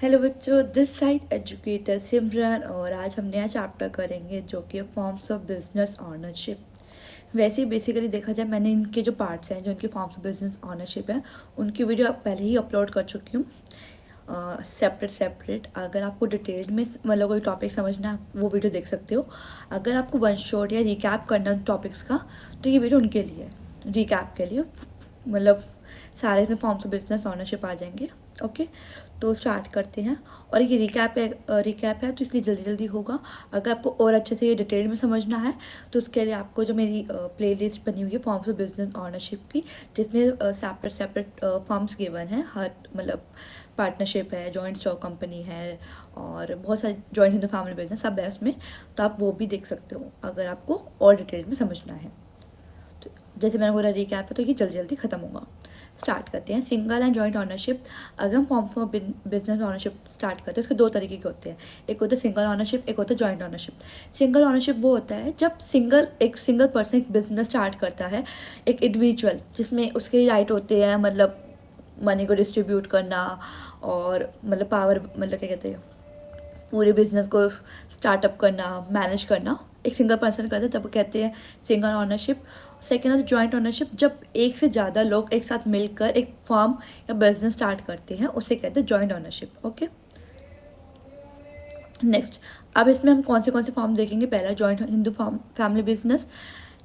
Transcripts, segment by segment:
Hello बच्चों, this side educator सिमरन और आज हम नया चैप्टर करेंगे जो कि फॉर्म्स ऑफ बिजनेस ऑनरशिप। वैसे ही बेसिकली देखा जाए मैंने इनके जो पार्ट्स हैं जो इनके फॉर्म्स ऑफ बिजनेस ऑनरशिप है उनकी वीडियो पहले ही अपलोड कर चुकी हूँ सेपरेट सेपरेट। अगर आपको डिटेल में मतलब कोई टॉपिक समझना है वो वीडियो देख सकते हो। अगर आपको वन शॉट या रिकैप करना है टॉपिक्स का तो ये वीडियो उनके लिए, रिकैप के लिए मतलब सारे इसमें फॉर्म्स ऑफ बिजनेस ऑनरशिप आ जाएंगे। ओके, तो स्टार्ट करते हैं। और ये रिकैप है तो इसलिए जल्दी जल्दी होगा। अगर आपको और अच्छे से ये डिटेल में समझना है तो उसके लिए आपको जो मेरी प्लेलिस्ट बनी हुई है फॉर्म्स ऑफ बिजनेस ऑनरशिप की, जिसमें सेपरेट सेपरेट फॉर्म्स गिवन हैं। हर मतलब पार्टनरशिप है, जॉइंट स्टॉक कंपनी है और बहुत सारे जॉइंट हिंदू फैमिली बिजनेस सब है उसमें, तो आप वो भी देख सकते हो अगर आपको और डिटेल में समझना है। तो जैसे मैंने बोला रिकैप है तो ये जल्दी जल्दी खत्म होगा। स्टार्ट करते हैं। Single and joint ownership. अगर हम form for business ownership start करते हैं उसके दो तरीके के होते हैं, एक होता है सिंगल ऑनरशिप, एक होता है जॉइंट ऑनरशिप। सिंगल ऑनरशिप वो होता है जब एक सिंगल पर्सन एक बिजनेस स्टार्ट करता है, एक इंडिविजुअल, जिसमें उसके राइट होते हैं मतलब मनी को डिस्ट्रीब्यूट करना और मतलब पावर, मतलब क्या कहते हैं, पूरे बिजनेस को स्टार्टअप करना, मैनेज करना एक सिंगल पर्सन करता है, तब कहते हैं सिंगल ऑनरशिप। सेकेंड है जॉइंट ऑनरशिप, जब एक से ज़्यादा लोग एक साथ मिलकर एक फर्म या बिजनेस स्टार्ट करते हैं उसे कहते हैं जॉइंट ऑनरशिप। Okay, next. अब इसमें हम कौन से फॉर्म देखेंगे। पहला जॉइंट हिंदू फैमिली बिजनेस,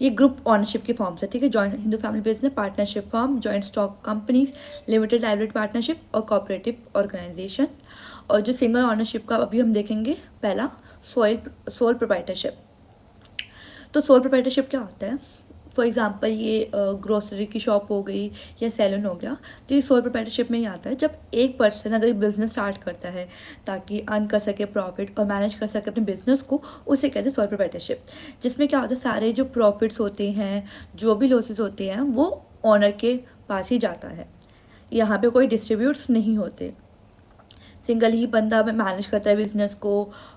ये ग्रुप ऑनरशिप के फॉर्म्स है, ठीक है। Joint Hindu family business, partnership form, joint stock companies, limited liability partnership और कोऑपरेटिव ऑर्गेनाइजेशन। और जो सिंगल ऑनरशिप का अभी हम देखेंगे, पहला सोल प्रोप्राइटरशिप। तो सोल प्रोप्राइटरशिप क्या होता है, फॉर एग्जांपल ये ग्रोसरी की शॉप हो गई या सैलून हो गया, तो ये सोल प्रोप्राइटरशिप में ही आता है। जब एक पर्सन अगर बिजनेस स्टार्ट करता है ताकि अर्न कर सके प्रॉफिट और मैनेज कर सके अपने बिजनेस को, उसे कहते हैं सोल प्रोप्राइटरशिप। जिसमें क्या होता है, सारे जो प्रॉफिट्स होते हैं, जो भी लॉसेस होते हैं, वो ऑनर के पास ही जाता है। यहाँ पे कोई डिस्ट्रीब्यूट्स नहीं होते। सिंगल ही बंदा मैनेज करता है बिजनेस को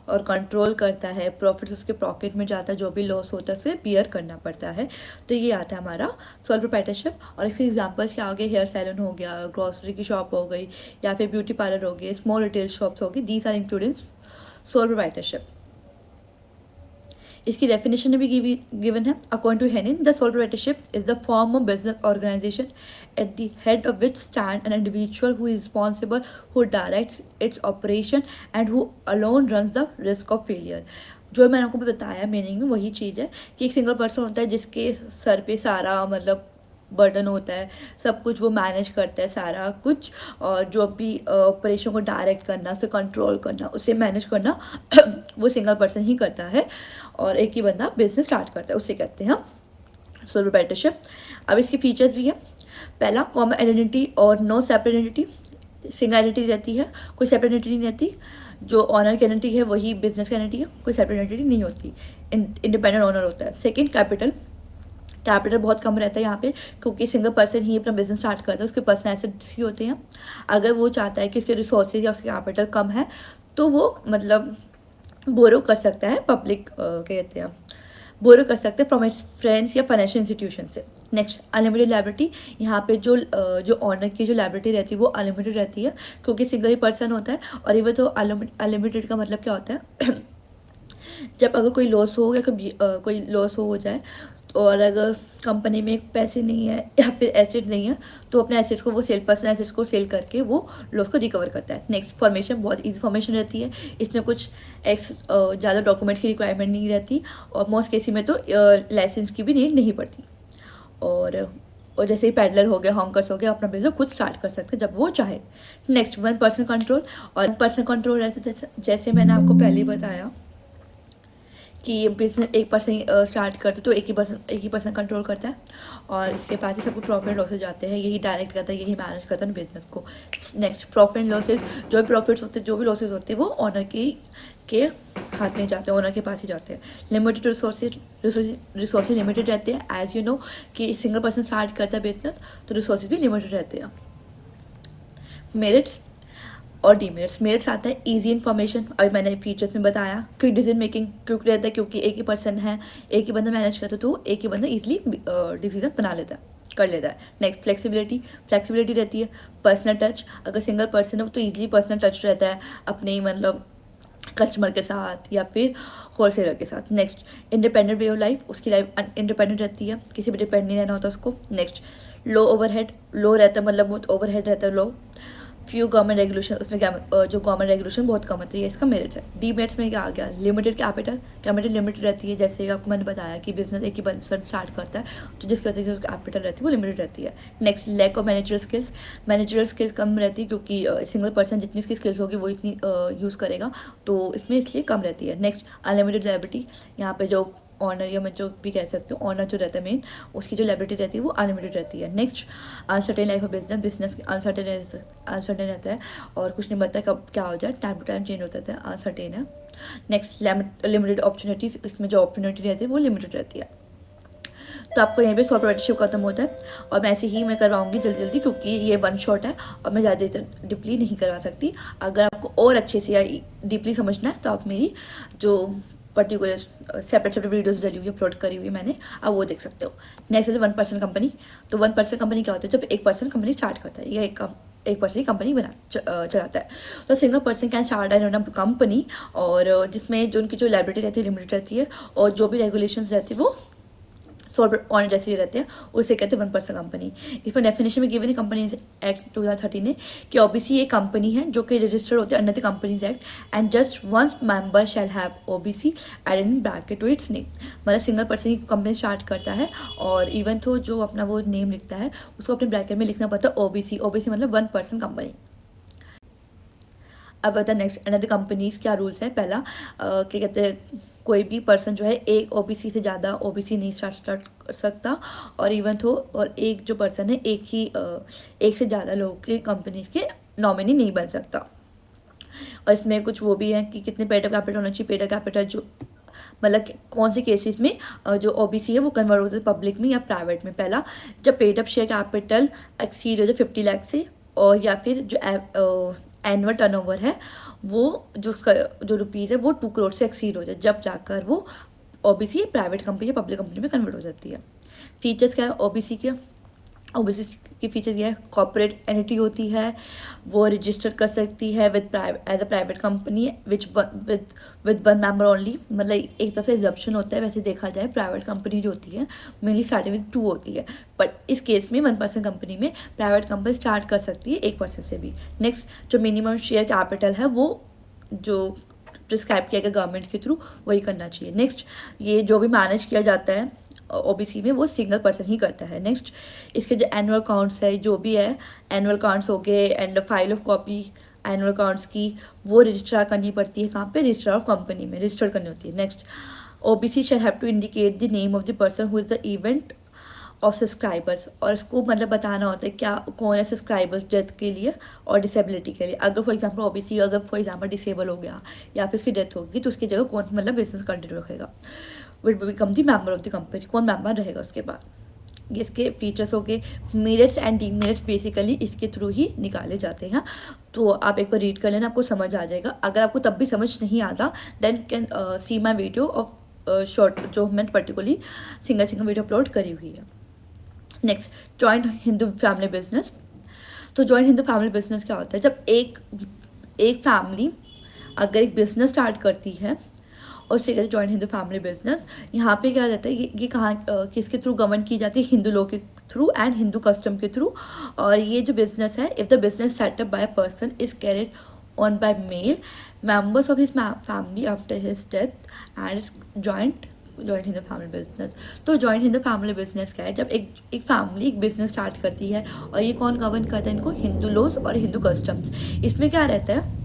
और कंट्रोल करता है, प्रॉफिट्स उसके पॉकेट में जाता है, जो भी लॉस होता है उसे बियर करना पड़ता है। तो ये आता है हमारा सोल प्रोप्राइटरशिप। और इसके एग्जांपल्स क्या हो गए, हेयर सैलून हो गया, ग्रोसरी की शॉप हो गई या फिर ब्यूटी पार्लर हो गए, स्मॉल रिटेल शॉप्स हो गई, these are including sole proprietorship. इसकी डेफिनेशन भी गिवन है। According to Henin, the sole proprietorship is the form of business organisation at the head of which stand an individual who is responsible, who directs its operation and who alone runs the risk of failure। जो मैंने आपको बताया meaning में वही चीज़ है कि एक single person होता है जिसके सर पे सारा मतलब बर्डन होता है, सब कुछ वो मैनेज करता है सारा कुछ, और जो भी ऑपरेशन को डायरेक्ट करना, उसे कंट्रोल करना, उसे मैनेज करना वो सिंगल पर्सन ही करता है। और एक ही बंदा बिजनेस स्टार्ट करता है, उसे कहते हैं सोल प्रोप्राइटरशिप। अब इसके फीचर्स भी है। पहला, कॉमन आइडेंटिटी और no separate identity. Single identity रहती है, कोई सेपरेट आइडेंटिटी नहीं रहती। जो ऑनर की आइडेंटिटी है वही बिजनेस की आइडेंटिटी है, कोई सेपरेट आइडेंटिटी नहीं होती, इंडिपेंडेंट ऑनर होता है। सेकेंड, कैपिटल बहुत कम रहता है यहाँ पे, क्योंकि सिंगल पर्सन ही अपना बिजनेस स्टार्ट करता है, उसके पर्सनल एसेट्स ही होते हैं। अगर वो चाहता है कि उसके रिसोर्सेज या उसके कैपिटल कम है तो वो मतलब बोरो कर सकता है, पब्लिक कहते हैं, बोरो कर सकते हैं फ्रॉम इट्स फ्रेंड्स या फाइनेंशियल इंस्टीट्यूशन से। Next, unlimited liability. यहाँ पे जो ऑनर की जो लाइबिलिटी रहती है वो अनलिमिटेड रहती है, क्योंकि सिंगल ही पर्सन होता है। और ये तो अनलिमिटेड का मतलब क्या होता है जब अगर कोई लॉस हो या कोई लॉस हो जाए, और अगर कंपनी में पैसे नहीं है या फिर एसेट नहीं है तो अपने एसेट्स को वो पर्सनल एसेट्स को सेल करके वो लॉस को रिकवर करता है। नेक्स्ट, फॉर्मेशन बहुत इजी फॉर्मेशन रहती है, इसमें कुछ ज़्यादा डॉक्यूमेंट की रिक्वायरमेंट नहीं रहती, और मोस्ट केसेस में तो लाइसेंस की भी नीड नहीं पड़ती। और जैसे ही पैडलर हो गया, हॉन्कर्स हो गया, अपना बिजनेस खुद स्टार्ट कर सकते हैं जब वो चाहे। Next, 1% control. और पर्सन कंट्रोल रहता है, जैसे मैंने आपको पहले ही बताया कि ये बिजनेस एक पर्सन स्टार्ट करते तो एक ही पर्सन कंट्रोल करता है, और इसके पास ही सबको प्रॉफिट लॉसेज जाते हैं, यही डायरेक्ट करता है, यही मैनेज करता है बिजनेस को। Next, profit and losses. जो भी प्रॉफिट्स होते हैं, जो भी लॉसेज होते हैं, वो ऑनर के हाथ में जाते हैं, ओनर के पास ही जाते हैं। लिमिटेड रिसोर्सेज लिमिटेड रहते हैं, एज यू नो कि सिंगल पर्सन स्टार्ट करता है बिजनेस तो रिसोर्सेज भी लिमिटेड रहते हैं। मेरिट्स और डीमेरिट्स। मेरिट्स आता है इजी इन्फॉर्मेशन, अभी मैंने फीचर्स में बताया। क्विक डिसीजन मेकिंग, क्विक रहता है क्योंकि एक ही पर्सन है, एक ही बंदा मैनेज करता है, तो एक ही बंदा ईजिली डिसीजन बना लेता है। कर लेता है। नेक्स्ट फ्लेक्सिबिलिटी, फ्लेक्सिबिलिटी रहती है। पर्सनल टच, अगर सिंगल पर्सन है तो ईजिली पर्सनल टच रहता है अपने मतलब कस्टमर के साथ या फिर होलसेलर के साथ। Next independent way of life, उसकी लाइफ इंडिपेंडेंट रहती है, किसी पर डिपेंड नहीं रहना होता उसको। नेक्स्ट लो ओवरहेड, लो रहता है मतलब बहुत ओवरहेड रहता है लो। फ्यू गवर्नमेंट रेगुलेशन, उसमें क्या जो गवर्नमेंट रेगुलेशन बहुत कम होती है, इसका मेरिट्स है। डीमेरिट्स में क्या आ गया, लिमिटेड कैपिटल, कैपिटल लिमिटेड रहती है, जैसे आपको मैंने बताया कि बिजनेस एक ही पर्सन स्टार्ट करता है तो जिसकी वजह से कैपिटल रहती है वो लिमिटेड रहती है। Next lack of managerial skills, managerial skills कम रहती है क्योंकि सिंगल पर्सन जितनी उसकी स्किल्स होगी वो इतनी यूज़ करेगा, तो इसमें इसलिए कम रहती है। नेक्स्ट अनलिमिटेड लायबिलिटी, यहाँ पे जो ऑनर या मैं जो भी कह सकती हूँ ऑनर जो रहता है मेन, उसकी जो लायबिलिटी रहती है वो अनलिमिटेड रहती है। Next uncertain life of business, business uncertain रहता है और कुछ नहीं पता कब क्या हो जाए, टाइम टू टाइम चेंज होता है, अनसर्टेन है। नेक्स्ट लिमिटेड अपॉर्चुनिटीज़, इसमें जो अपॉर्चुनिटी रहती है वो लिमिटेड रहती है। तो आपको यहीं पे सॉल प्रोप्राइटरशिप खत्म होता है और मैं ऐसे ही मैं करवाऊंगी जल्दी जल्दी क्योंकि ये वन शॉट है और मैं ज़्यादा डीपली नहीं करवा सकती। अगर आपको और अच्छे से या डीपली समझना है तो आप मेरी जो पर्टिकुलर सेपरेट वीडियोस डली हुई अपलोड करी हुई मैंने, आप वो देख सकते हो। नेक्स्ट है 1% कंपनी। तो 1% कंपनी क्या होता है, जब एक पर्सन कंपनी स्टार्ट करता है या एक पर्सन की कंपनी चलाता है। तो single person can start an company, और जिसमें जो उनकी जो लायबिलिटी रहती है लिमिटेड रहती है और जो भी रेगुलेशंस रहती है वो सॉल्व ऑन जैसे रहते हैं, उसे कहते हैं 1% कंपनी। इसमें डेफिनेशन में गिवन है कंपनी एक्ट 2013 ने कि ओबीसी एक कंपनी है जो कि रजिस्टर्ड होती है under the companies act and just once member shall have OPC added in bracket to its name. मतलब सिंगल पर्सन की कंपनी स्टार्ट करता है और इवन तो जो अपना वो नेम लिखता है उसको अपने ब्रैकेट में लिखना पड़ता है ओबीसी। ओबीसी मतलब 1% कंपनी। अब बता नेक्स्ट अनदर कंपनीज क्या रूल्स हैं। पहला क्या कहते हैं, कोई भी पर्सन जो है एक ओबीसी से ज़्यादा ओबीसी नहीं स्टार्ट कर सकता, और इवन तो और एक जो पर्सन है एक से ज़्यादा लोगों के कंपनीज के नॉमिनी नहीं बन सकता। और इसमें कुछ वो भी है कि कितने पेड अप कैपिटल होना चाहिए। पेड अप कैपिटल जो मतलब कौन से केसेस में जो ओबीसी है वो कन्वर्ट होता है पब्लिक में या प्राइवेट में। पहला, जब paid up share capital exceed हो जाए 50 लाख से, और या फिर जो एनुअल टर्नओवर है वो जो उसका जो रुपीज़ है वो 2 करोड़ से एक्सीड हो जाए, जब जाकर वो ओबीसी प्राइवेट कंपनी या पब्लिक कंपनी में कन्वर्ट हो जाती है। फीचर्स क्या है ओबीसी के, ओबीसी की फीचर्स ये है कॉर्पोरेट एंटिटी होती है, वो रजिस्टर कर सकती है with as a private company with one member only. मतलब एक तरफ से एग्जम्पशन होता है, वैसे देखा जाए प्राइवेट कंपनी जो होती है मेनली स्टार्टिंग विद 2 होती है, बट इस केस में 1% कंपनी में प्राइवेट कंपनी स्टार्ट कर सकती है 1% से भी। नेक्स्ट जो मिनिमम शेयर कैपिटल है वो जो प्रिस्क्राइब किया गया गवर्नमेंट के थ्रू वही करना चाहिए। नेक्स्ट ये जो भी मैनेज किया जाता है ओबीसी में वो सिंगल पर्सन ही करता है। नेक्स्ट इसके जो एनुअल अकाउंट्स है जो भी है, एनुअल अकाउंट्स हो गए and file of copy annual accounts की वो रजिस्ट्रार करनी पड़ती है, कहाँ पे, रजिस्ट्रार ऑफ कंपनी में रजिस्टर करनी होती है। Next OPC shall have to indicate the name of the person who is the event of subscribers, और इसको मतलब बताना होता है क्या कौन है सब्सक्राइबर्स डेथ के लिए और डिसेबिलिटी के लिए। अगर फॉर एग्जांपल ओबीसी अगर फॉर एग्जांपल डिसेबल हो गया या फिर उसकी डेथ होगी तो उसकी जगह कौन मतलब बिजनेस कंटिन्यू रखेगा, will become the member of the company, कौन मेंबर रहेगा उसके बाद। ये इसके फीचर्स हो गए। मेरिट्स एंड डीमेरिट्स बेसिकली इसके थ्रू ही निकाले जाते हैं, तो आप एक बार रीड कर लेना, आपको समझ आ जाएगा। अगर आपको तब भी समझ नहीं आता then can see my video of short जो मैंने पर्टिकुलरली सिंगल वीडियो अपलोड करी हुई है। Next joint Hindu family business. तो जॉइंट हिंदू फैमिली बिजनेस क्या होता है, जब एक फैमिली अगर एक बिजनेस स्टार्ट करती है और उसे कहते हैं जॉइंट हिंदू फैमिली बिजनेस। यहाँ पे क्या रहता है ये कहाँ किसके थ्रू गवर्न की जाती है, हिंदू लॉ के थ्रू एंड हिंदू कस्टम के थ्रू। और ये जो बिजनेस है, if the business setup by a person is carried on by male members of his family after his death and joint Hindu family business. तो जॉइंट हिंदू फैमिली बिजनेस क्या है, जब एक फैमिली एक बिजनेस स्टार्ट करती है, और ये कौन गवर्न करता है इनको, हिंदू लॉज और हिंदू कस्टम्स। इसमें क्या रहता है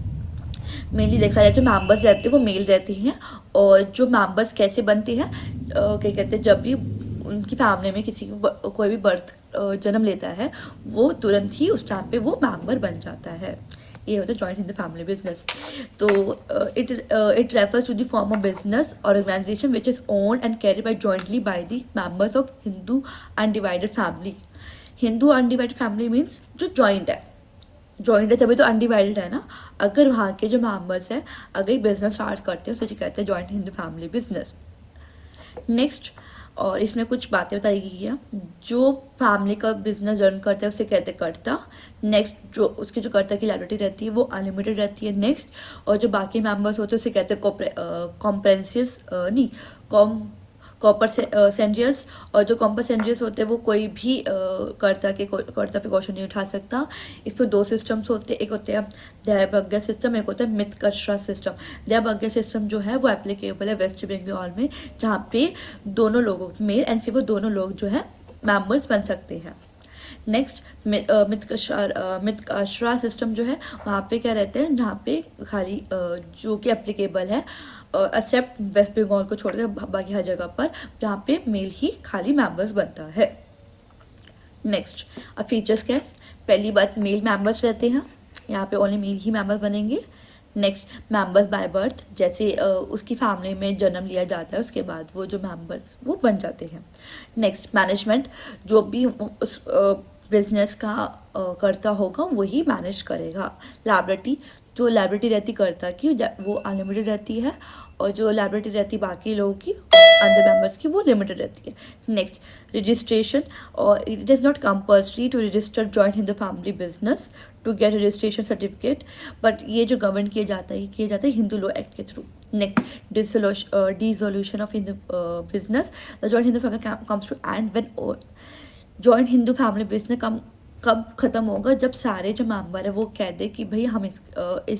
मेनली देखा जाए जो मेंबर्स रहते हैं वो मेल रहते हैं, और जो मेंबर्स कैसे बनते हैं क्या कहते हैं, जब भी उनकी फैमिली में किसी कोई भी बर्थ जन्म लेता है वो तुरंत ही उस टाइम पे वो मेंबर बन जाता है। ये होता है जॉइंट हिंदू फैमिली बिजनेस। तो it refers to the form of business और organisation which is owned and carry by jointly by the members of Hindu undivided family. Hindu undivided family means जो जॉइंट है तभी तो अनडिवाइडेड है ना। अगर वहाँ के जो मेंबर्स हैं अगर बिजनेस स्टार्ट करते हैं तो कहते हैं joint Hindu family business. Next और इसमें कुछ बातें बताई गई है। जो फैमिली का बिजनेस रन करता है उसे कहते हैं कर्ता। नेक्स्ट, जो उसकी जो कर्ता की लायबिलिटी रहती है वो अनलिमिटेड रहती है। नेक्स्ट, और जो बाकी मेंबर्स होते हैं उसे कहते हैं कॉम्प्रेंसियस नहीं कॉम कॉपर सेंड्रियस। और जो कॉपर सेंड्रियस होते हैं वो कोई भी कर्ता पे क्वेश्चन नहीं उठा सकता। इस पर दो सिस्टम्स होते हैं, एक होते हैं दयाभाग्य सिस्टम, एक होता है मितकशरा सिस्टम। दयाभाग्य सिस्टम जो है वो एप्लीकेबल है वेस्ट बंगाल में, जहाँ पे दोनों लोगों, मेल एंड फीमेल दोनों लोग जो है मेंबर्स बन सकते हैं। नेक्स्ट, मितकशरा सिस्टम जो है वहाँ पे क्या रहते हैं, जहाँ पे खाली जो कि एप्लीकेबल है एक्सेप्ट वेस्ट बंगाल को छोड़कर बाकी हर जगह पर, जहाँ पे मेल ही खाली मेंबर्स बनता है। नेक्स्ट, अब फीचर्स क्या है। पहली बात, मेल मेंबर्स रहते हैं, यहाँ पे ओनली मेल ही मेंबर्स बनेंगे। नेक्स्ट, मेंबर्स बाय बर्थ, जैसे उसकी फैमिली में जन्म लिया जाता है उसके बाद वो जो मेंबर्स वो बन जाते हैं। नेक्स्ट, मैनेजमेंट, जो भी उस बिजनेस का करता होगा वही मैनेज करेगा। लायबिलिटी, जो लायबिलिटी रहती कर्ता की वो अनलिमिटेड रहती है, और जो लायबिलिटी रहती बाकी लोगों की अदर मेंबर्स की वो लिमिटेड रहती है। नेक्स्ट, रजिस्ट्रेशन, और it is not compulsory to register joint in the family business to get registration certificate, but ये जो गवर्न किया जाता है हिंदू लॉ एक्ट के through. Next, dissolution of Hindu business, the joint Hindu family comes to end when joint Hindu family business कब ख़त्म होगा, जब सारे जो मेंबर है वो कह दे कि भाई हम इस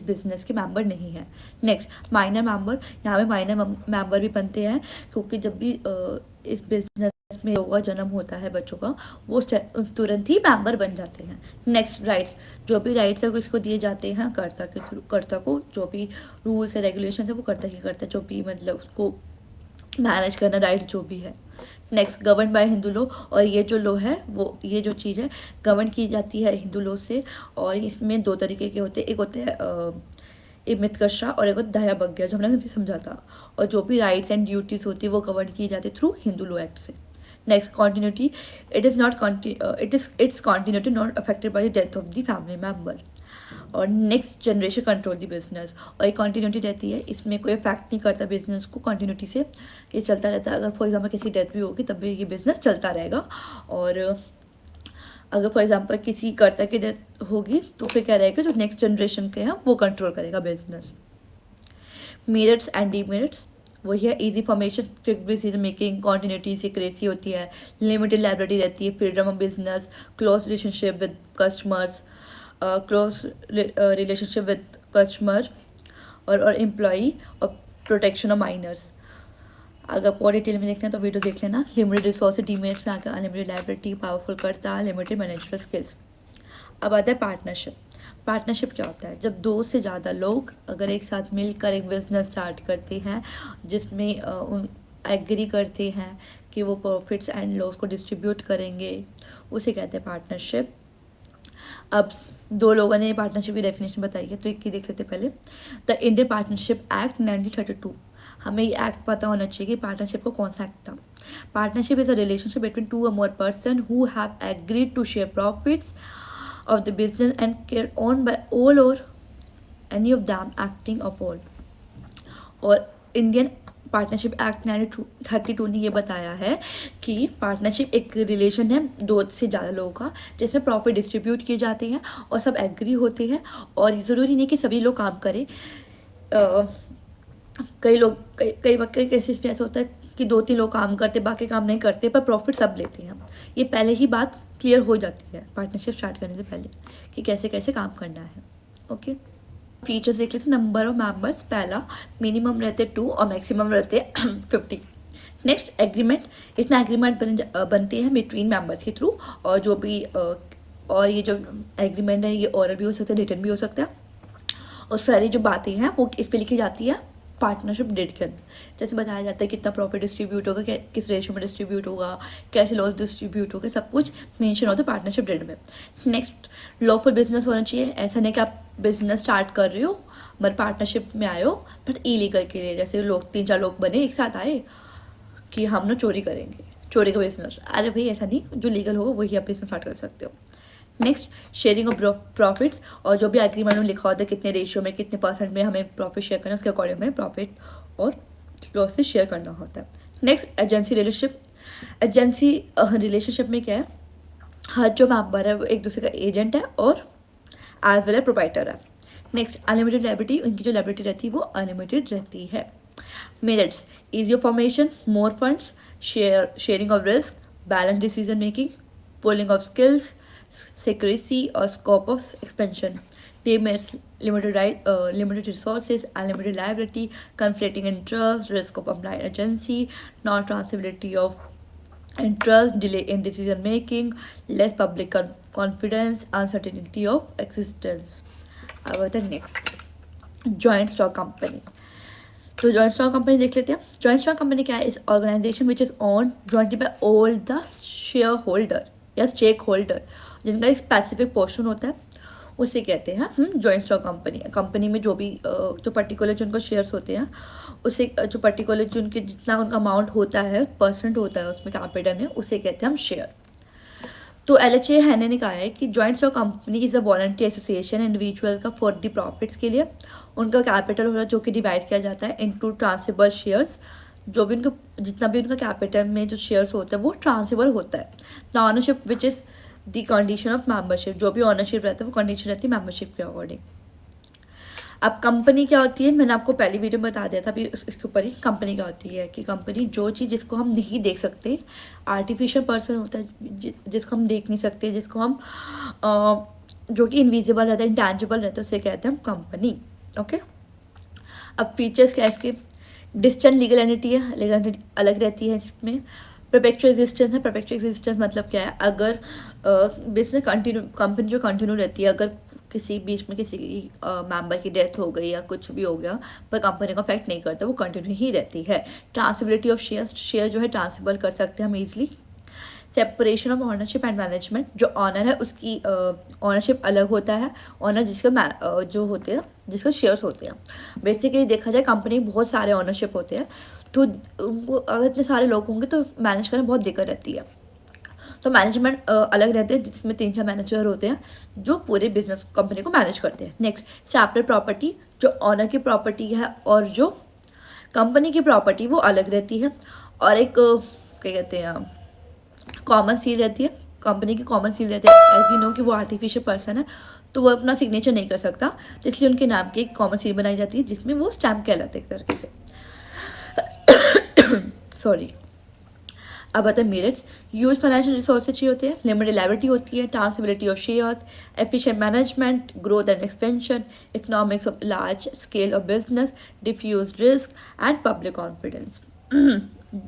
बिज़नेस के मेंबर नहीं हैं। नेक्स्ट, माइनर मेंबर, यहाँ पे माइनर मेंबर भी बनते हैं, क्योंकि जब भी इस बिजनेस में लोगों का जन्म होता है बच्चों का, वो तुरंत ही मेंबर बन जाते हैं। नेक्स्ट, राइट्स, जो भी राइट्स है उसको दिए जाते हैं कर्ता के थ्रू। कर्ता को जो भी रूल्स है रेगुलेशन है वो कर्ता ही करता है, जो भी मतलब उसको मैनेज करना राइट जो भी है। Next, govern by Hindu law, और ये जो लॉ है वो ये जो चीज़ है गवर्न की जाती है हिंदू लॉ से, और इसमें दो तरीके के होते हैं, एक होते हैं एक मितकशरा और एक होता है दयाभाग्य, जो हमने समझा था। और जो भी राइट्स एंड ड्यूटीज़ होती है वो गवर्न की जाती है थ्रू हिंदू लॉ एक्ट से। Next, continuity, it's continuity not affected by the death of the family member. और next generation control the business, और एक कंटिन्यूटी रहती है, इसमें कोई इफेक्ट नहीं करता बिजनेस को, कंटिन्यूटी से ये चलता रहता है। अगर फॉर एग्जांपल किसी डेथ भी होगी तब भी ये बिजनेस चलता रहेगा, और अगर फॉर एग्जांपल किसी कर्ता की डेथ होगी तो फिर क्या रहेगा, जो नेक्स्ट जनरेशन के हैं वो कंट्रोल करेगा बिजनेस। मेरिट्स एंड डीमेरिट्स वही है, easy formation, quick decision making, continuity secrecy होती है, लिमिटेड लाइबिलिटी रहती है, freedom of business, close relationship with customers, close relationship with customer और एम्प्लॉई, और प्रोटेक्शन ऑफ माइनर्स। अगर आपको और डिटेल में देखना है तो वीडियो देख लेना। लिमिटेड रिसोर्स, डीमेरिट्स में आकर अनलिमिटेड लाइबिलिटी, पावरफुल करता, लिमिटेड मैनेजरल स्किल्स। अब आता है पार्टनरशिप। पार्टनरशिप क्या होता है, जब दो से ज़्यादा लोग अगर एक साथ मिलकर एक बिजनेस स्टार्ट करते हैं, जिसमें उन एग्री करते हैं कि वो प्रॉफिट्स एंड लॉस को डिस्ट्रीब्यूट करेंगे, उसे कहते हैं पार्टनरशिप। अब दो लोगों ने पार्टनरशिप की डेफिनेशन बताई है, तो एक की देख सकते पहले। द इंडियन पार्टनरशिप एक्ट 1932, हमें ये एक्ट पता होना चाहिए कि पार्टनरशिप को कौन सा एक्ट था। Partnership is a relationship between two और more person who have agreed to share profits of the business and carried on by all or any of them acting of all। और Indian partnership act 1932 ने ये बताया है कि partnership एक relation है दो से ज़्यादा लोगों का, जिसमें प्रॉफिट डिस्ट्रीब्यूट किए जाते हैं और सब एग्री होते हैं, और ज़रूरी नहीं कि सभी लोग काम करें। कई केसेस में ऐसा होता है कि दो तीन लोग काम करते बाकी काम नहीं करते, पर प्रॉफिट सब लेते हैं। ये पहले ही बात क्लियर हो जाती है पार्टनरशिप स्टार्ट करने से पहले कि कैसे कैसे काम करना है। ओके, फीचर्स देख लेते हैं। नंबर ऑफ मेंबर्स, पहला मिनिमम रहते 2 और मैक्सिमम रहते 50। नेक्स्ट, एग्रीमेंट, इसमें एग्रीमेंट बनते हैं बिटवीन मेंबर्स के थ्रू, और जो भी और ये जो एग्रीमेंट है ये ओरल भी हो सकता है, रिटन भी हो सकता है, और सारी जो बातें हैं वो इस पर लिखी जाती है पार्टनरशिप डेट के अंदर। जैसे बताया जाता है कितना प्रॉफिट डिस्ट्रीब्यूट होगा, किस रेशियो में डिस्ट्रीब्यूट होगा, कैसे लॉस डिस्ट्रीब्यूट होगा, सब कुछ मेंशन होता है पार्टनरशिप डेट में। नेक्स्ट, लॉफुल बिजनेस होना चाहिए। ऐसा नहीं कि आप बिजनेस स्टार्ट कर रहे हो मगर पार्टनरशिप में आए हो बट इलीगल के लिए, जैसे लोग 3-4 लोग बने एक साथ आए कि हम ना चोरी करेंगे, चोरी का बिजनेस। अरे भाई ऐसा नहीं, जो लीगल होगा वही आप बिजनेस स्टार्ट कर सकते हो। नेक्स्ट, शेयरिंग ऑफ प्रॉफिट्स, और जो भी एग्रीमेंट में लिखा होता है कितने रेशियो में कितने परसेंट में हमें प्रॉफिट शेयर करना है, उसके अकॉर्डिंग में प्रॉफिट और लॉस से शेयर करना होता है। Next, agency relationship, agency relationship में क्या है, हर जो मेंबर है वो एक दूसरे का एजेंट है और एज वेल एज प्रोवाइडर है। नेक्स्ट, अनलिमिटेड लायबिलिटी, उनकी जो लायबिलिटी रहती है वो अनलिमिटेड रहती है। Merits, easier formation, more funds, sharing of risk, balanced decision making, pooling of skills, secrecy or scope of expansion. Demerits, limited resources, unlimited liability, conflicting interest, risk of compliant agency, non-transferability of interest, delay in decision making, less public confidence, uncertainty of existence. Our the next, joint stock company. तो joint stock company देख लेते हैं। Joint stock company क्या है? इस organisation which is own jointly by all the share holder या stake holder, जिनका एक स्पेसिफिक पोर्शन होता है, उसे कहते हैं जॉइंट स्टॉक कंपनी। कंपनी में जो भी जो पर्टिकुलर जो उनको शेयर्स होते हैं, उसे जो पर्टिकुलर जो उनके जितना उनका अमाउंट होता है, परसेंट होता है उसमें कैपिटल में, उसे कहते हैं हम शेयर। तो LHA हैने ने कहा है कि joint stock company is a voluntary association individual का फॉर द प्रॉफिट्स के लिए उनका कैपिटल होता है जो कि डिवाइड किया जाता है इनटू ट्रांसफरेबल शेयर्स। जो भी उनका जितना भी उनका कैपिटल में जो शेयर्स होता है वो ट्रांसफरेबल होता है। The ownership which is the condition of membership, जो भी ऑनरशिप रहता है वो कंडीशन रहती है मेंबरशिप के अकॉर्डिंग। अब कंपनी क्या होती है, मैंने आपको पहली वीडियो में बता दिया था, अभी इसके ऊपर ही कंपनी क्या होती है कि कंपनी जो चीज़ जिसको हम नहीं देख सकते, आर्टिफिशियल पर्सन होता है जिसको हम देख नहीं सकते, जिसको हम जो कि इनविजिबल रहता है, इंटैंजिबल रहता है, उसे कहते हैं हम कंपनी। ओके, अब फीचर्स क्या है इसके? डिस्टेंट लीगल एंटिटी है, लीगल एंटिटी अलग रहती है इसमें। परपेचुअल एग्जिस्टेंस है। परपेचुअल एग्जिस्टेंस मतलब क्या है? अगर बिजनेस कंटिन्यू, कंपनी जो कंटिन्यू रहती है, अगर किसी बीच में किसी मेंबर की डेथ हो गई या कुछ भी हो गया पर कंपनी को अफेक्ट नहीं करता, वो कंटिन्यू ही रहती है। ट्रांसफरेबिलिटी ऑफ शेयर जो है ट्रांसफरेबल कर सकते हैं हम easily. Separation of ownership and management, जो ऑनर है उसकी ऑनरशिप अलग होता है, ऑनर जिसका जो होते हैं जिसका शेयर्स होते हैं। बेसिकली देखा जाए कंपनी में बहुत सारे ऑनरशिप होते हैं, तो उनको अगर इतने सारे लोग होंगे तो मैनेज करना बहुत दिक्कत रहती है। तो मैनेजमेंट अलग रहते हैं जिसमें 3-4 मैनेजर होते हैं जो पूरे बिजनेस कंपनी को मैनेज करते हैं। नेक्स्ट, सेपरेट प्रॉपर्टी, जो ऑनर की प्रॉपर्टी है और जो कंपनी की प्रॉपर्टी वो अलग रहती है। और एक क्या कहते हैं, कॉमन सील रहती है, कंपनी की कॉमन सील रहती है। एज वी नो कि वो आर्टिफिशियल पर्सन है तो वो अपना सिग्नेचर नहीं कर सकता, तो इसलिए उनके नाम की एक कॉमन सील बनाई जाती है जिसमें वो स्टैम्प कहलाते हैं एक तरीके से। सॉरी। अब आता है मेरिट्स। यूज फाइनेंशियल रिसोर्स अच्छी होती है, लिमिटेड लायबिलिटी होती है, transferability of shares, efficient management, growth and expansion, economics of large scale of business, diffuse risk and public confidence.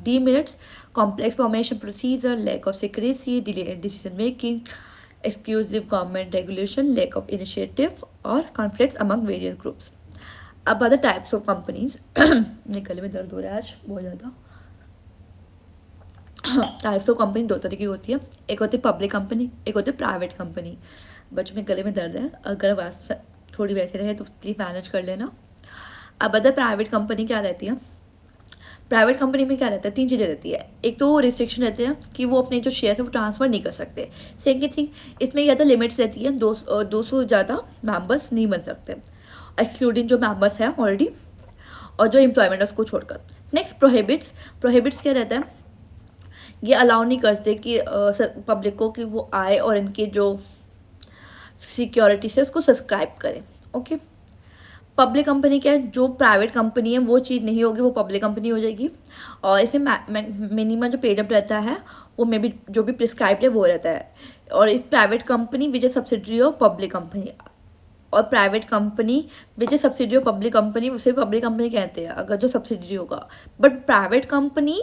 Demerits, complex formation procedure, lack of secrecy, delay in decision making, exclusive government regulation, lack of initiative or conflicts among various groups. अब other types of companies निकलने में दर्द हो रहा है आज बहुत ज़्यादा। टाइप्स ऑफ कंपनी दो तरह की होती है, एक होती है पब्लिक कंपनी, एक होती है प्राइवेट कंपनी। बच्चों में गले में दर्द है, अगर आवाज़ थोड़ी वैसे रहे तो प्लीज़ मैनेज कर लेना। अब अदर प्राइवेट कंपनी क्या रहती है? प्राइवेट कंपनी में क्या रहता है? 3 चीज़ें रहती है। एक तो रिस्ट्रिक्शन रहते हैं कि वो अपने जो शेयर है वो ट्रांसफ़र नहीं कर सकते। सेकेंड थिंग, इसमें ज़्यादा लिमिट्स रहती है, 200 ज़्यादा मेंबर्स नहीं बन सकते, एक्सक्लूडिंग जो मेंबर्स हैं ऑलरेडी और जो एम्प्लॉयमेंट है उसको छोड़कर। Next, prohibits. प्रोहिबिट्स क्या रहता है? ये अलाउ नहीं करते कि पब्लिक को कि वो आए और इनके जो सिक्योरिटी से उसको सब्सक्राइब करें। ओके, पब्लिक कंपनी क्या है? जो प्राइवेट कंपनी है वो चीज़ नहीं होगी, वो पब्लिक कंपनी हो जाएगी। और इसमें मिनिमम जो पेड अप रहता है वो मे भी जो भी प्रिस्क्राइब्ड है वो रहता है। और इस private company which is subsidiary of public company, और private company which is subsidiary of public company उसे पब्लिक कंपनी कहते हैं अगर जो सब्सिडरी होगा। बट प्राइवेट कंपनी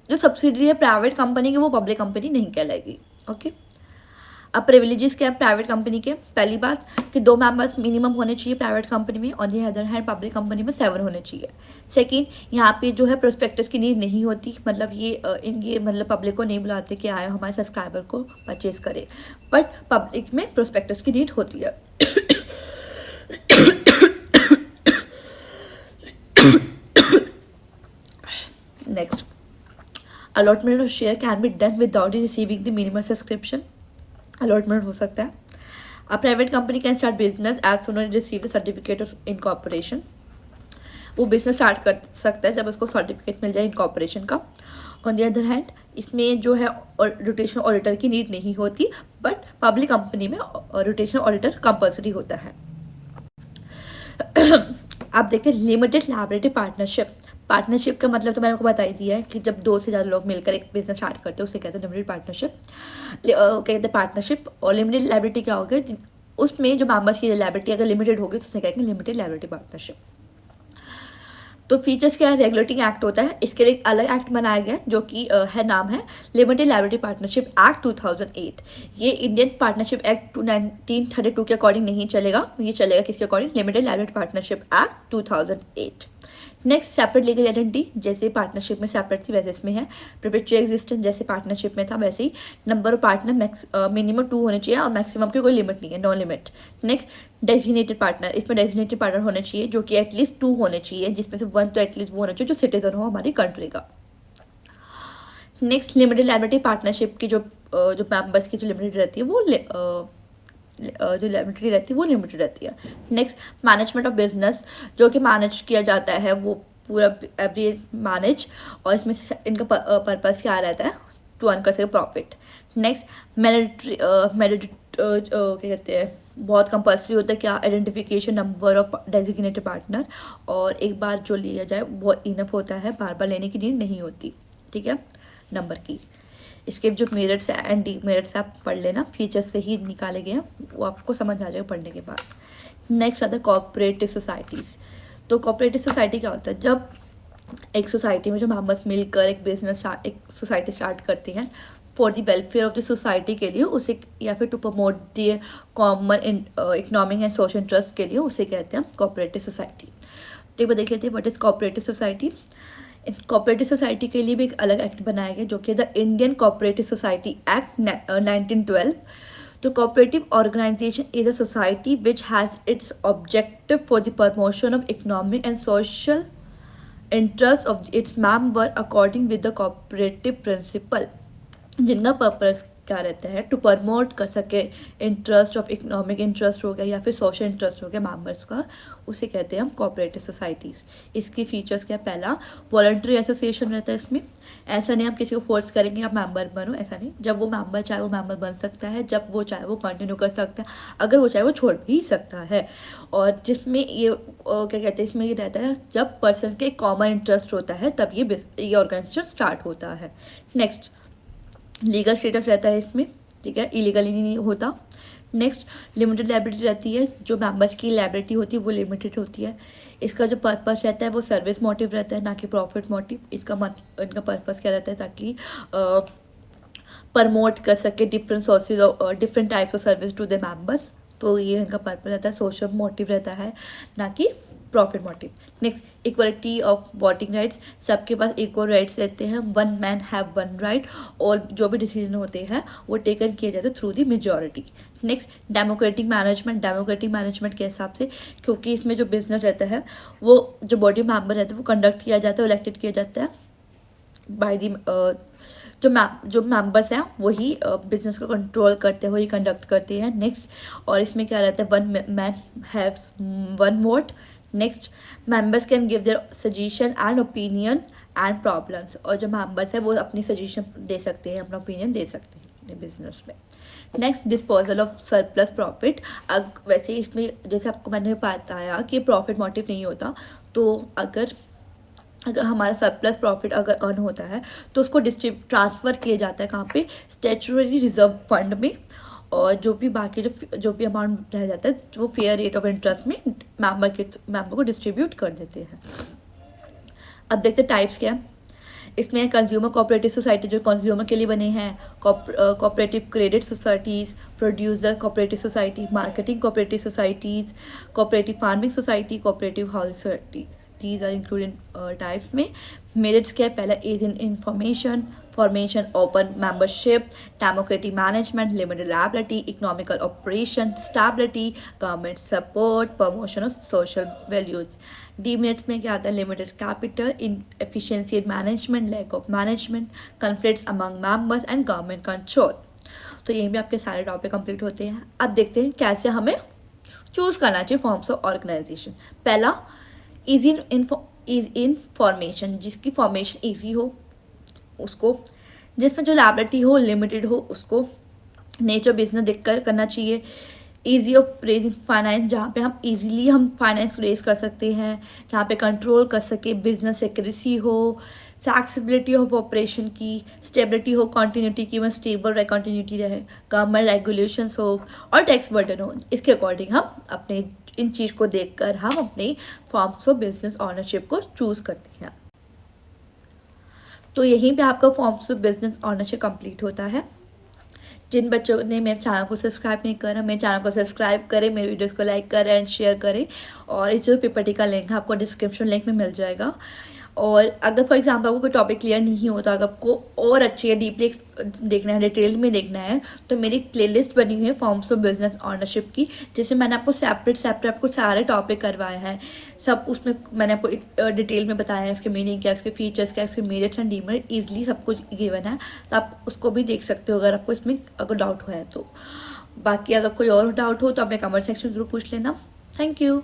जो सब्सिडरी है प्राइवेट कंपनी की वो पब्लिक कंपनी नहीं कहलाएगी। ओके, अब प्रिविलेजेस क्या है प्राइवेट कंपनी के? पहली बात कि 2 मेंबर्स मिनिमम होने चाहिए प्राइवेट कंपनी में, on the other hand public company में 7 होने चाहिए। सेकंड, यहाँ पे जो है प्रोस्पेक्टस की नीड नहीं होती, मतलब ये मतलब पब्लिक को नहीं बुलाते कि आए हमारे सब्सक्राइबर को परचेज करे, बट पब्लिक में प्रोस्पेक्टस की नीड होती है। Next, allotment of share can be done without receiving the minimum subscription. Allotment हो सकता है। A private company can start business as soon as receive the certificate of incorporation. वो business start कर सकता है जब उसको सर्टिफिकेट मिल जाए इनकॉर्पोरेशन का। ऑन द अदर हैंड इसमें जो है रोटेशनल ऑडिटर की नीड नहीं होती, बट पब्लिक कंपनी में रोटेशनल ऑडिटर कंपल्सरी होता है। आप देखिए लिमिटेड लायबिलिटी पार्टनरशिप। पार्टनरशिप का मतलब तो मैंने आपको बता ही दिया है कि जब 2 से ज़्यादा लोग मिलकर एक बिजनेस स्टार्ट करते हैं उसे कहते हैं लिमिटेड पार्टनरशिप। कहते हैं पार्टनरशिप। और लिमिटेड लायबिलिटी क्या होगा, उसमें जो मेंबर्स की लायबिलिटी अगर लिमिटेड होगी तो उसे कहते हैं लिमिटेड लायबिलिटी पार्टनरशिप। तो फीचर्स क्या है, रेगुलेटिंग एक्ट होता है, इसके लिए एक अलग एक्ट बनाया गया जो कि है नाम है लिमिटेड लायबिलिटी पार्टनरशिप एक्ट 2008। ये इंडियन पार्टनरशिप एक्ट 1932 के अकॉर्डिंग नहीं चलेगा, ये चलेगा किसके according, limited liability partnership act 2008। Next separate legal identity, जैसे पार्टनरशिप में सेपरेट थी वैसे इसमें है। परपेचुअल एग्जिस्टेंस, जैसे पार्टनरशिप में था वैसे ही। नंबर ऑफ पार्टनर मिनिमम 2 होने चाहिए और मैक्सिमम की कोई लिमिट नहीं है, no limit. Next designated partner, इसमें डेजिग्नेटेड पार्टनर होने चाहिए जो कि एटलीस्ट 2 होने चाहिए, जिसमें से 1 तो एटलीस्ट वो होना चाहिए जो सिटीजन हो हमारी कंट्री का। नेक्स्ट लिमिटेड लायबिलिटी पार्टनरशिप की जो मेंबर्स की जो लिमिटेड रहती है वो जो लिमिटेड रहती है वो लिमिटेड रहती है। नेक्स्ट मैनेजमेंट ऑफ बिजनेस, जो कि मैनेज किया जाता है वो पूरा एवरी मैनेज, और इसमें इनका पर्पस क्या रहता है, टू अर्न कर सके प्रॉफिट। नेक्स्ट मैंडेटरी क्या कहते हैं, बहुत कंपल्सरी होता है क्या, identification number of designated partner, और एक बार जो लिया जाए वो इनफ होता है, बार बार लेने की नीड नहीं होती, ठीक है, नंबर की। इसके जो मेरिट्स एंड डीमेरिट्स आप पढ़ लेना, फीचर्स से ही निकाले गए हैं, वो आपको समझ आ जाएगा पढ़ने के बाद। नेक्स्ट आता है कोऑपरेटिव सोसाइटीज़। तो कोऑपरेटिव सोसाइटी क्या होता है, जब एक सोसाइटी में जो मेंबर्स मिलकर एक सोसाइटी स्टार्ट करते हैं for the welfare of the society के लिए उसे, या फिर to promote the common economic and social interest के लिए उसे कहते हैं कोऑपरेटिव सोसाइटी। तो एक बार देख लेते हैं what is cooperative society. Cooperative society के लिए भी एक अलग एक्ट बनाया गया जो कि the Indian cooperative society act 1912। The cooperative organization is a society which has its objective for the promotion of economic and social interests of its member according with the cooperative principle, जिनका purpose क्या रहता है, to promote कर सके interest of economic interest हो गया या फिर सोशल इंटरेस्ट हो गया मेंबर्स का, उसे कहते हैं हम कोऑपरेटिव सोसाइटीज़। इसकी फीचर्स क्या, पहला वॉलंटरी एसोसिएशन रहता है इसमें, ऐसा नहीं आप किसी को फोर्स करेंगे आप मेंबर बनो, ऐसा नहीं, जब वो मेंबर चाहे वो मेंबर बन सकता है, जब वो चाहे वो कंटिन्यू कर सकता है, अगर वो चाहे वो छोड़ भी सकता है। और जिसमें ये क्या कहते हैं, इसमें ये रहता है जब पर्सन के कॉमन इंटरेस्ट होता है तब ये ऑर्गेनाइजेशन स्टार्ट होता है। नेक्स्ट लीगल स्टेटस रहता है इसमें, ठीक है, इलीगली नहीं होता। नेक्स्ट लिमिटेड लायबिलिटी रहती है, जो मेंबर्स की लायबिलिटी होती है वो लिमिटेड होती है। इसका जो पर्पस रहता है वो सर्विस मोटिव रहता है, ना कि प्रॉफिट मोटिव। इनका पर्पस क्या रहता है, ताकि प्रमोट कर सके डिफरेंट सोर्सेज और different types of service to the members. तो ये इनका पर्पस रहता है, सोशल मोटिव रहता है, ना कि profit motive. Next equality of voting rights, सबके पास इक्वल राइट्स रहते हैं, one man have one right, और जो भी डिसीजन होते हैं वो टेकन किए जाते हैं through the majority. Next democratic management के हिसाब से, क्योंकि इसमें जो बिजनेस रहता है वो जो बॉडी मेंबर रहता है वो कंडक्ट किया जाता है, इलेक्टेड किया जाता है बाय दी जो मेंबर्स हैं वही बिजनेस को कंट्रोल करते हुए कंडक्ट करते हैं। नेक्स्ट, और इसमें क्या रहता है, one man haves one vote. Next, members can give their suggestion and opinion and problems, और जो मेंबर्स हैं वो अपनी सजेशन दे सकते हैं, अपना ओपिनियन दे सकते हैं अपने बिजनेस में। Next, disposal of surplus profit. वैसे इसमें जैसे आपको मैंने बताया कि प्रॉफिट मोटिव नहीं होता, तो अगर हमारा सरप्लस प्रॉफिट अगर अर्न होता है तो उसको ट्रांसफ़र किया जाता है कहाँ पे, स्टैट्यूटरी रिजर्व फंड में, और जो भी बाकी जो भी अमाउंट रह जाता है वो फेयर रेट ऑफ इंटरेस्ट में मेंबर को डिस्ट्रीब्यूट कर देते हैं। अब देखते टाइप्स क्या है। इसमें कंज्यूमर कोऑपरेटिव सोसाइटी जो कंज्यूमर के लिए बने हैं, cooperative credit societies, producer cooperative society, marketing cooperative societies, cooperative farming society, cooperative housing societies. These are included types में। मेरिट्स क्या है, पहला ease in information, formation, open membership, democratic management, limited liability, economical operation, stability, government support, promotion of social values. Demerits में क्या आता है, limited capital, inefficiency in management, lack of management, conflicts among members and government control. तो ये भी आपके सारे topic complete होते हैं। अब देखते हैं कैसे हमें चूज़ करना चाहिए फॉर्म्स ऑफ ऑर्गेनाइजेशन। पहला, इज इन फॉर्मेशन, जिसकी फॉर्मेशन ईजी हो उसको, जिसमें जो लायबिलिटी हो लिमिटेड हो उसको, नेचर बिजनेस देखकर करना चाहिए। ईजी ऑफ रेजिंग फाइनेंस, जहाँ पे हम इजीली हम फाइनेंस रेज कर सकते हैं, जहाँ पे कंट्रोल कर सके, बिजनेस एक्यूरेसी हो, फ्लैक्सिबिलिटी ऑफ ऑपरेशन की, स्टेबिलिटी हो, कंटिन्यूटी की, में स्टेबल रहे, कंटिन्यूटी रहे, गवर्नमेंट रेगुलेशंस हो और टैक्स बर्डन हो। इसके अकॉर्डिंग हम अपने इन चीज़ को देखकर हम अपने फॉर्म्स ऑफ बिजनेस ऑनरशिप को चूज़ करते हैं। तो यहीं पे आपका forms of business ownership complete होता है। जिन बच्चों ने मेरे चैनल को सब्सक्राइब नहीं करा, मेरे चैनल को सब्सक्राइब करें, मेरे वीडियोस को लाइक करें एंड शेयर करें। और इस जो पीपीटी का लिंक है आपको डिस्क्रिप्शन लिंक में मिल जाएगा। और अगर फॉर एग्जांपल आपको कोई टॉपिक क्लियर नहीं होता, अगर आपको और अच्छे डीपली देखना है, डिटेल में देखना है, तो मेरी प्लेलिस्ट बनी हुई है फॉर्म्स ऑफ बिजनेस ऑनरशिप की, जिसमें मैंने आपको सेपरेट आपको सारे टॉपिक करवाए हैं। सब उसमें मैंने आपको डिटेल में बताया है, उसके मीनिंग क्या है, उसके फीचर्स क्या है, उसके मेरिट्स एंड डीमेरिट ईजिली सब कुछ गिवन है। तो आप उसको भी देख सकते हो अगर आपको इसमें अगर डाउट हुआ है तो। बाकी अगर कोई और डाउट हो तो अपने कमेंट सेक्शन जरूर पूछ लेना। Thank you.